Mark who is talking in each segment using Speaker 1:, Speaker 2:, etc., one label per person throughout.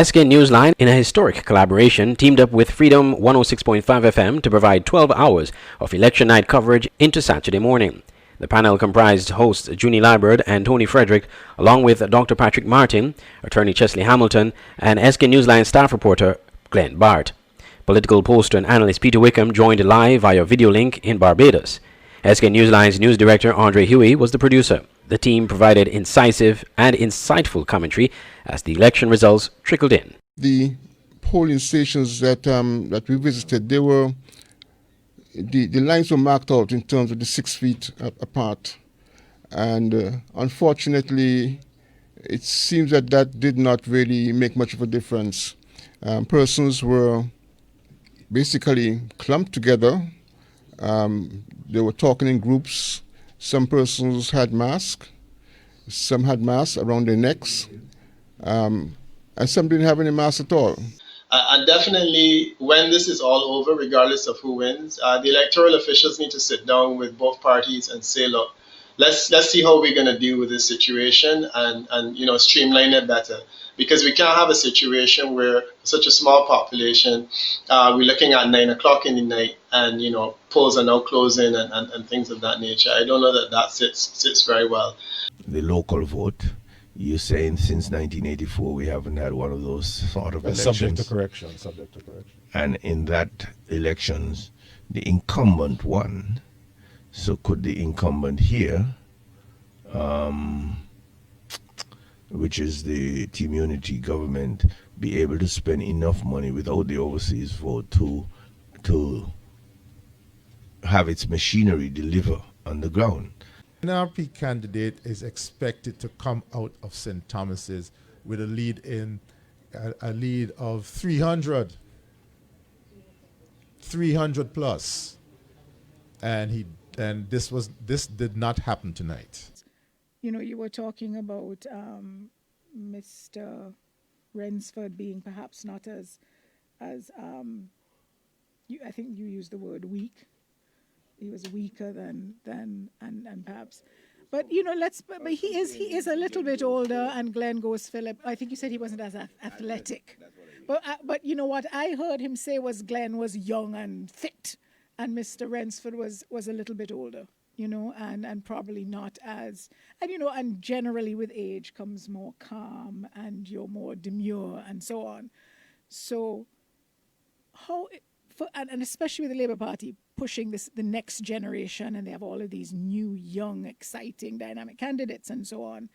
Speaker 1: SK Newsline, in a historic collaboration, teamed up with Freedom 106.5 FM to provide 12 hours of election night coverage into Saturday morning. The panel comprised hosts Junie Liburd and Tony Frederick, along with Dr. Patrick Martin, Attorney Chesley Hamilton, and SK Newsline staff reporter Glenn Bart. Political poster and analyst Peter Wickham joined live via video link in Barbados. SK Newsline's news director Andre Huey was the producer. The team provided incisive and insightful commentary as the election results trickled in.
Speaker 2: The polling stations that we visited, they were the lines were marked out in terms of the 6 feet apart, and unfortunately, it seems that did not really make much of a difference. Persons were basically clumped together. They were talking in groups. Some persons had masks. Some had masks around their necks. And some didn't have any masks at all.
Speaker 3: And definitely, when this is all over, regardless of who wins, the electoral officials need to sit down with both parties and say, look, let's see how we're going to deal with this situation and streamline it better. Because we can't have a situation where such a small population, we're looking at 9 o'clock in the night and, polls are now closing and things of that nature. I don't know that sits very well.
Speaker 4: The local vote, you're saying since 1984 we haven't had one of those sort of elections.
Speaker 5: Subject to correction.
Speaker 4: And in that elections, the incumbent won. So could the incumbent here, which is the Team Unity government, be able to spend enough money without the overseas vote to have its machinery deliver on the ground?
Speaker 5: An NRP candidate is expected to come out of St. Thomas's with a lead of 300 plus, and this did not happen tonight.
Speaker 6: You were talking about Mr. Rensford being perhaps not as I think you used the word weak. He was weaker than perhaps, but but he is a little bit older. And Glenn goes, Philip. I think you said he wasn't as athletic, but what I heard him say was Glenn was young and fit, and Mr. Rensford was a little bit older. And probably not as, and generally with age comes more calm and you're more demure and so on. So and especially with the Labour Party pushing the next generation, and they have all of these new, young, exciting, dynamic candidates and so on.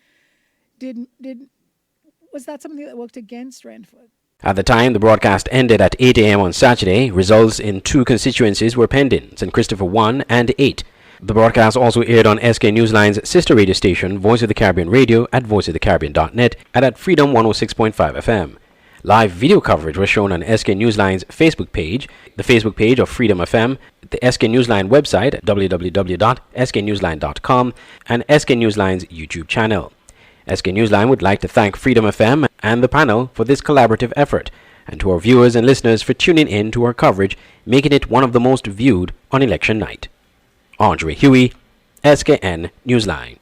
Speaker 6: Was that something that worked against Rensford?
Speaker 1: At the time the broadcast ended at 8 a.m. on Saturday, results in 2 constituencies were pending, St. Christopher 1 and 8. The broadcast also aired on SK Newsline's sister radio station, Voice of the Caribbean Radio, at voiceofthecaribbean.net and at Freedom 106.5 FM. Live video coverage was shown on SK Newsline's Facebook page, the Facebook page of Freedom FM, the SK Newsline website at www.sknewsline.com, and SK Newsline's YouTube channel. SK Newsline would like to thank Freedom FM and the panel for this collaborative effort, and to our viewers and listeners for tuning in to our coverage, making it one of the most viewed on election night. Andre Huey, SKN Newsline.